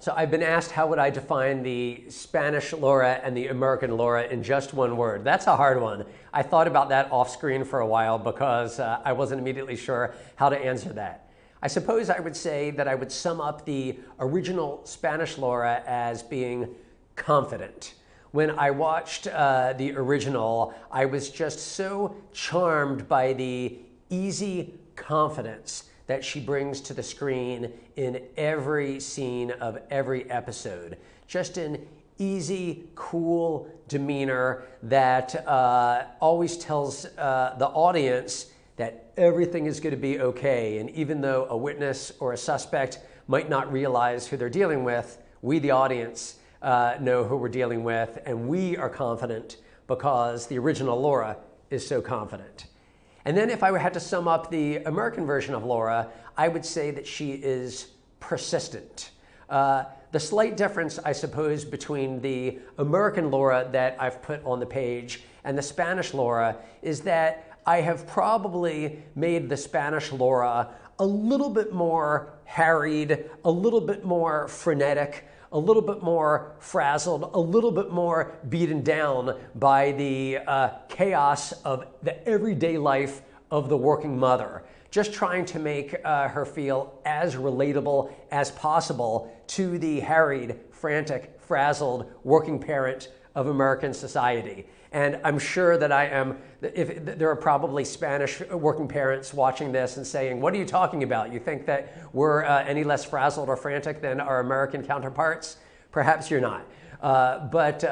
So I've been asked how would I define the Spanish Laura and the American Laura in just one word. That's a hard one. I thought about that off screen for a while because I wasn't immediately sure how to answer that. I suppose I would say that I would sum up the original Spanish Laura as being confident. When I watched the original, I was just so charmed by the easy confidence that she brings to the screen in every scene of every episode. Just an easy, cool demeanor that always tells the audience that everything is going to be okay. And even though a witness or a suspect might not realize who they're dealing with, we, the audience, know who we're dealing with, and we are confident because the original Laura is so confident. And then if I had to sum up the American version of Laura, I would say that she is persistent. The slight difference, I suppose, between the American Laura that I've put on the page and the Spanish Laura is that I have probably made the Spanish Laura a little bit more harried, a little bit more frenetic, a little bit more frazzled, a little bit more beaten down by the chaos of the everyday life of the working mother. Just trying to make her feel as relatable as possible to the harried, frantic, frazzled working parent of American society. And I'm sure that there are probably Spanish working parents watching this and saying, what are you talking about? You think that we're any less frazzled or frantic than our American counterparts? Perhaps you're not. But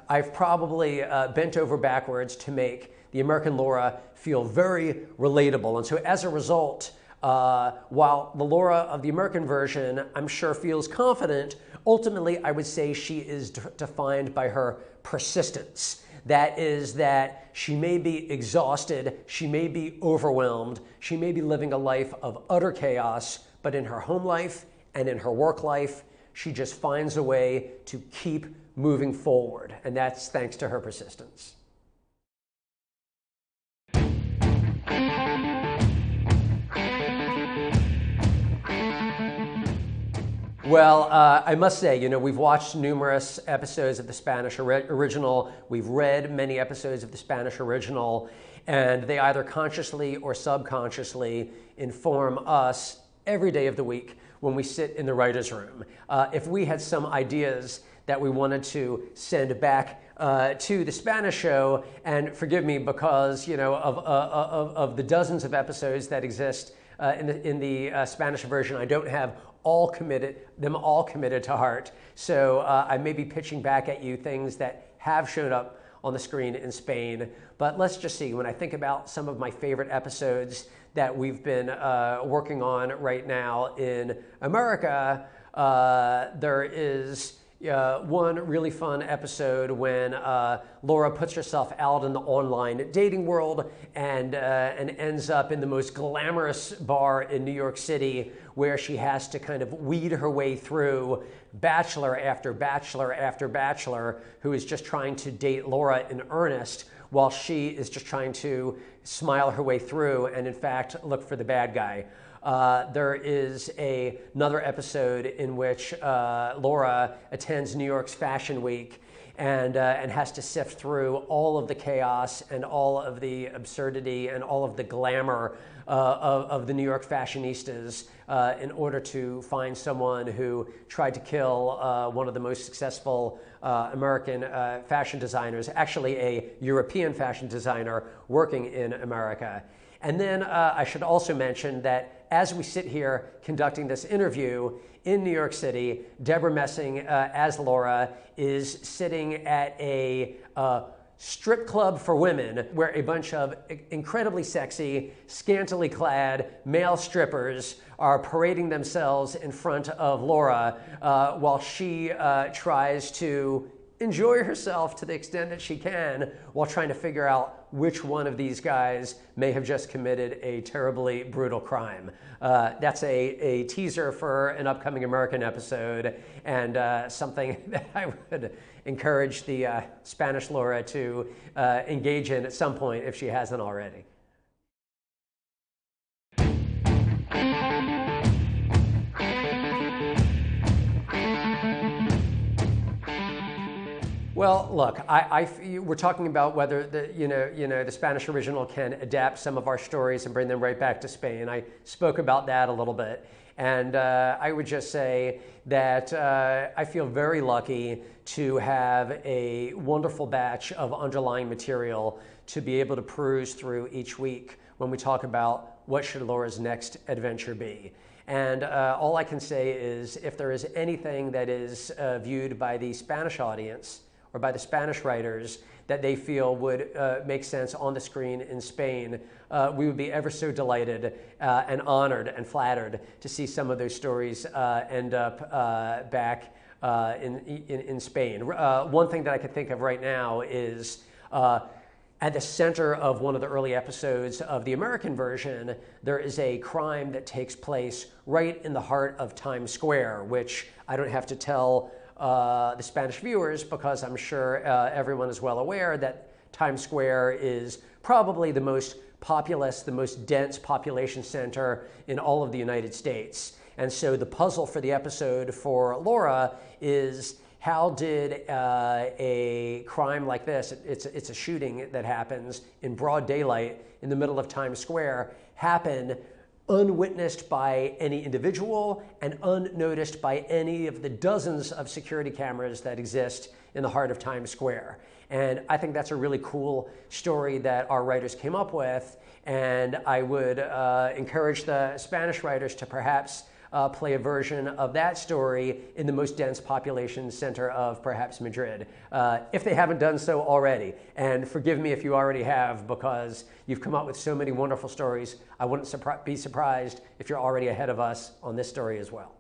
I've probably bent over backwards to make the American Laura feel very relatable. And so as a result, while the Laura of the American version, I'm sure, feels confident, ultimately I would say she is defined by her persistence. That is that she may be exhausted, she may be overwhelmed, she may be living a life of utter chaos, but in her home life and in her work life, she just finds a way to keep moving forward. And that's thanks to her persistence. Well, I must say, we've watched numerous episodes of the Spanish original. We've read many episodes of the Spanish original, and they either consciously or subconsciously inform us every day of the week when we sit in the writer's room. If we had some ideas that we wanted to send back to the Spanish show, and forgive me because, of the dozens of episodes that exist in the Spanish version, I don't have them all committed to heart. So I may be pitching back at you things that have shown up on the screen in Spain. But let's just see, when I think about some of my favorite episodes that we've been working on right now in America, there is one really fun episode when Laura puts herself out in the online dating world and ends up in the most glamorous bar in New York City, where she has to kind of weed her way through bachelor after bachelor after bachelor who is just trying to date Laura in earnest, while she is just trying to smile her way through and, in fact, look for the bad guy. There is another episode in which Laura attends New York's Fashion Week and has to sift through all of the chaos and all of the absurdity and all of the glamour of the New York fashionistas in order to find someone who tried to kill one of the most successful American fashion designers, actually a European fashion designer working in America. And then I should also mention that as we sit here conducting this interview in New York City, Debra Messing as Laura is sitting at a strip club for women where a bunch of incredibly sexy, scantily clad male strippers are parading themselves in front of Laura while she tries to enjoy herself to the extent that she can while trying to figure out which one of these guys may have just committed a terribly brutal crime. That's a teaser for an upcoming American episode, and something that I would encourage the Spanish Laura to engage in at some point if she hasn't already. Well, look, we're talking about whether the Spanish original can adapt some of our stories and bring them right back to Spain. I spoke about that a little bit. And I would just say that I feel very lucky to have a wonderful batch of underlying material to be able to peruse through each week when we talk about what should Laura's next adventure be. And all I can say is if there is anything that is viewed by the Spanish audience or by the Spanish writers that they feel would make sense on the screen in Spain, we would be ever so delighted and honored and flattered to see some of those stories end up back in Spain. One thing that I could think of right now is at the center of one of the early episodes of the American version, there is a crime that takes place right in the heart of Times Square, which I don't have to tell the Spanish viewers because I'm sure everyone is well aware that Times Square is probably the most populous, the most dense population center in all of the United States. And so the puzzle for the episode for Laura is how did a crime like this, it's a shooting that happens in broad daylight in the middle of Times Square, happen unwitnessed by any individual and unnoticed by any of the dozens of security cameras that exist in the heart of Times Square. And I think that's a really cool story that our writers came up with, and I would encourage the Spanish writers to perhaps play a version of that story in the most dense population center of perhaps Madrid, if they haven't done so already. And forgive me if you already have, because you've come up with so many wonderful stories. I wouldn't be surprised if you're already ahead of us on this story as well.